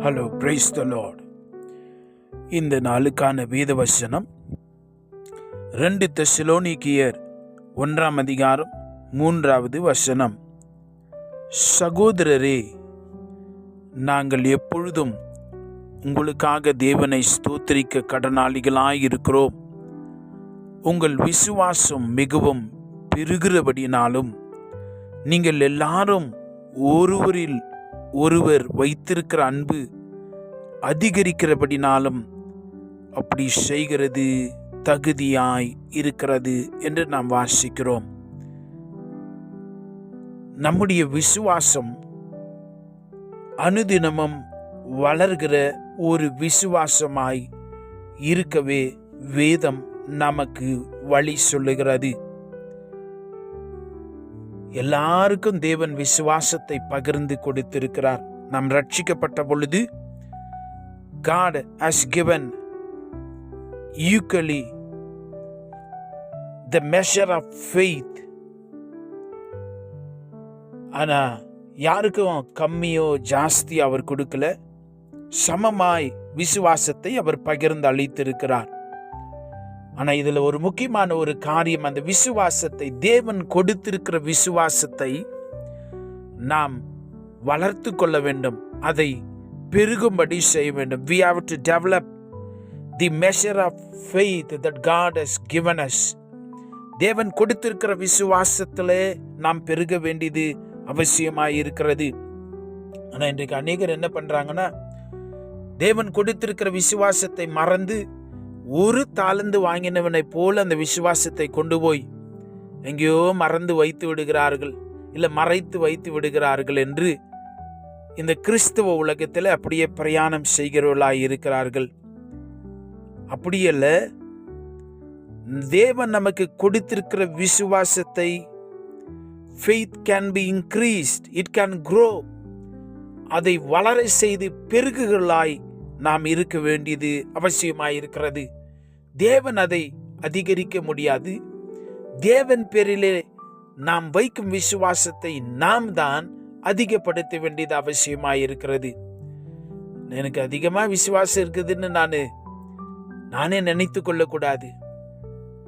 Hello, praise the Lord. இந்த நாளுக்கான வேத வசனம் 2 தெசலோனிக்கேயர் 1:3. சகோதரரே, நாங்கள் எப்பொழுதும் உங்களுக்காக தேவனை ஸ்தோத்திரிக்க கடனாளிகளாயிருக்கிறோம். உங்கள் விசுவாசம் மிகவும் பெருகிறபடினாலும் நீங்கள் எல்லாரும் ஒருவரில் ஒருவர் வைத்திருக்கிற அன்பு அதிகரிக்கிறபடினாலும் அப்படி செய்கிறது தகுதியாய் இருக்கிறது என்று நாம் வாசிக்கிறோம். நம்முடைய விசுவாசம் அனுதினமும் வளர்கிற ஒரு விசுவாசமாய் இருக்கவே வேதம் நமக்கு வழி சொல்லுகிறது. எல்லாருக்கும் தேவன் விசுவாசத்தை பகிர்ந்து கொடுத்திருக்கிறார். நாம் ரட்சிக்கப்பட்ட பொழுது God has given equally the measure of faith. ஆனா யாருக்கும் கம்மியோ ஜாஸ்தி அவர் கொடுக்கல. சமமாய் விசுவாசத்தை அவர் பகிர்ந்து அளித்திருக்கிறார். ஆனா இதுல ஒரு முக்கியமான ஒரு காரியம், அந்த விசுவாசத்தை, தேவன் கொடுத்திருக்கிற விசுவாசத்தை நாம் வளர்த்து கொள்ள வேண்டும், அதை பெருகும்படி செய்ய வேண்டும். We have to develop the measure of faith that God has given us. தேவன் கொடுத்திருக்கிற விசுவாசத்திலே நாம் பெருக வேண்டியது அவசியமாய் இருக்கிறது. ஆனா இன்றைக்கு அநேகர் என்ன பண்றாங்கன்னா, தேவன் கொடுத்திருக்கிற விசுவாசத்தை மறந்து ஒரு தாளந்து வாங்கினவனை போல அந்த விசுவாசத்தை கொண்டு போய் எங்கேயோ மறந்து வைத்து விடுகிறார்கள், இல்லை மறைத்து வைத்து விடுகிறார்கள் என்று இந்த கிறிஸ்தவ உலகத்தில் அப்படியே பிரயாணம் செய்கிறவர்களாய் இருக்கிறார்கள். அப்படியல்ல, தேவன் நமக்கு கொடுத்திருக்கிற விசுவாசத்தை faith can be increased, it can grow, அதை வளர செய்து பெருகுகளாய் நாம் இருக்க வேண்டியது அவசியமாய் இருக்கிறது. தேவன் அதை அதிகரிக்க முடியாது. தேவன் பேரிலே நாம் வைக்கும் விசுவாசத்தை நாம் தான் அதிகப்படுத்த வேண்டியது அவசியமாய் இருக்கிறது. எனக்கு அதிகமா விசுவாசம் இருக்குதுன்னு நானே நினைத்து கொள்ளக்கூடாது.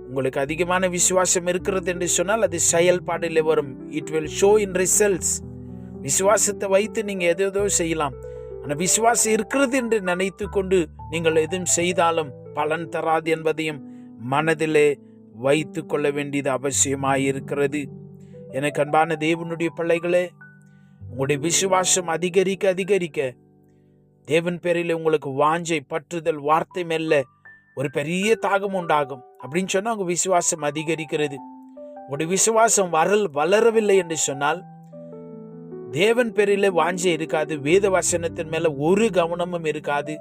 உங்களுக்கு அதிகமான விசுவாசம் இருக்கிறது என்று சொன்னால் அது செயல்பாடில் வரும். It will show in results. விசுவாசத்தை வைத்து நீங்க எதோ செய்யலாம். ஆனால் விசுவாசம் இருக்கிறது என்று நினைத்து கொண்டு நீங்கள் எதுவும் செய்தாலும் பலன் தராது என்பதையும் மனதிலே வைத்து கொள்ள வேண்டியது அவசியமாயிருக்கிறது. எனக்கு அன்பான தேவனுடைய பிள்ளைகளே, உங்களுடைய விசுவாசம் அதிகரிக்க அதிகரிக்க தேவன் பேரில் உங்களுக்கு வாஞ்சை, பற்றுதல், வார்த்தை மேல ஒரு பெரிய தாகம் உண்டாகும். அப்படின்னு சொன்னா உங்க விசுவாசம் அதிகரிக்கிறது. உங்களுடைய விசுவாசம் வளரவில்லை என்று சொன்னால் தேவன் பேரிலே வாஞ்சை இருக்காது, வேத வசனத்தின் மேல ஒரு கவனமும் இருக்காது.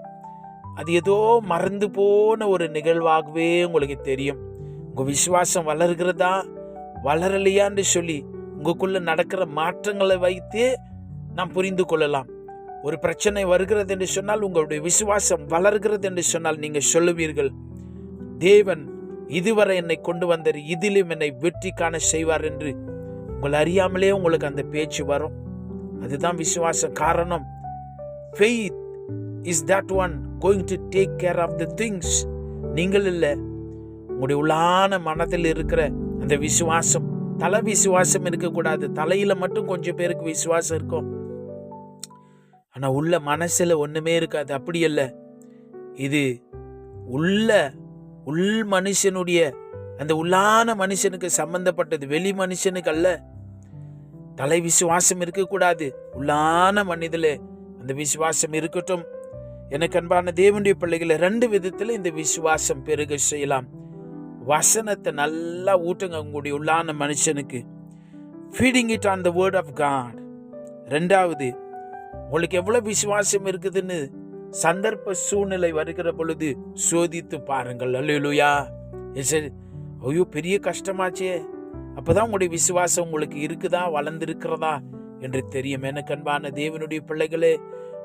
அது ஏதோ மறந்து போன ஒரு நிகழ்வாகவே உங்களுக்கு தெரியும். உங்க விசுவாசம் வளர்கிறதா வளரலையான்னு சொல்லி உங்களுக்குள்ள நடக்கிற மாற்றங்களை வைத்து நாம் புரிந்து கொள்ளலாம். ஒரு பிரச்சனை வருகிறது என்று சொன்னால், உங்களுடைய விசுவாசம் வளர்கிறது என்று சொன்னால் நீங்க சொல்லுவீர்கள், தேவன் இதுவரை என்னை கொண்டு வந்தார், இதிலும் என்னை வெற்றி காண செய்வார் என்று உங்களை அறியாமலே உங்களுக்கு அந்த பேச்சு வரும். அதுதான் விசுவாசம். காரணம், faith is that one going to take care of the things. நீங்கள் இல்ல, உங்களுடைய உள்ளான மனதில் இருக்கிற அந்த விசுவாசம். தலை விசுவாசம் இருக்கக்கூடாது. தலையில மட்டும் கொஞ்சம் பேருக்கு விசுவாசம் இருக்கும், ஆனா உள்ள மனசுல ஒண்ணுமே இருக்காது. அப்படி அல்ல, இது உள் மனுஷனுடைய அந்த உள்ளான மனுஷனுக்கு சம்பந்தப்பட்டது, வெளி மனுஷனுக்கு அல்ல. தலை விசுவாசம் இருக்கக்கூடாது, உள்ளான மனிதலே அந்த விசுவாசம் இருக்கட்டும். எனக்கு அன்பான தேவனுடைய பிள்ளைகளை, 2 விதத்துல இந்த விசுவாசம் பெருக செய்யலாம். வசனத்தை நல்லா ஊட்டுங்க உங்களுடைய உள்ளான மனுஷனுக்கு. Feeding it on the word of God. 2வது, உங்களுக்கு எவ்வளவு விசுவாசம் இருக்குதுன்னு சந்தர்ப்ப சூழ்நிலை வருகிற பொழுது சோதித்து பாருங்கள். அல்லேலூயா. ஐயோ, பெரிய கஷ்டமாச்சே, அப்பதான் உங்களுடைய விசுவாசம் உங்களுக்கு இருக்குதா, வளர்ந்திருக்கிறதா என்று தெரியும். எனக்கு அன்பான தேவனுடைய பிள்ளைகளே,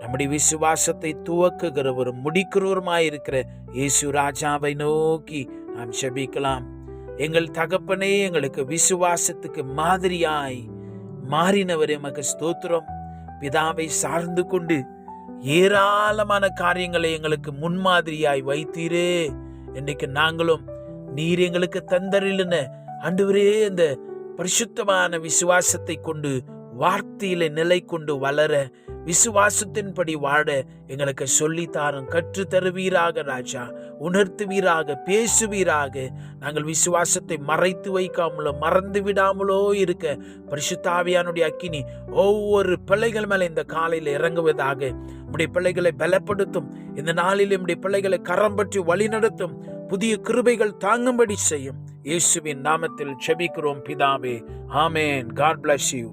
நம்முடைய விசுவாசத்தை துவக்குகிறவரும் முடிக்கிறவருமாயிருக்கிற இயேசு ராஜாவை நோக்கி நாம் ஜெபிக்கலாம். எங்கள் தகப்பனே, எங்களுக்கு விசுவாசத்துக்கு மாதிரியாய் மாறினவரே, எமக்கு ஸ்தோத்திரம். பிதாவை சார்ந்து கொண்டு ஏராளமான காரியங்களை எங்களுக்கு முன்மாதிரியாய் வைத்தீரே. இன்னைக்கு நாங்களும் நீர் எங்களுக்கு தந்தரிலுன ஆண்டவரே இந்த பரிசுத்தமான விசுவாசத்தை கொண்டு வார்த்தையில நிலை கொண்டு வளர, விசுவாசத்தின்படி வாழ எங்களுக்கு சொல்லித்தாரும், கற்று தருவீராக ராஜா. உணர்த்துவீராக, பேசுவீராக. நாங்கள் விசுவாசத்தை மறைத்து வைக்காமலோ மறந்து விடாமலோ இருக்க பரிசுத்த ஆவியானுடைய அக்கினி ஒவ்வொரு பிள்ளைகள் மேல இந்த காலையில் இறங்குவதாக. நம்முடைய பிள்ளைகளை பலப்படுத்தும். இந்த நாளில் நம்முடைய பிள்ளைகளை கரம் பற்றி வழி நடத்தும். புதிய கிருபைகள் தாங்கும்படி செய்யும். இயேசுவின் நாமத்தில் ஜெபிக்கிறோம் பிதாவே. ஆமென். God bless you.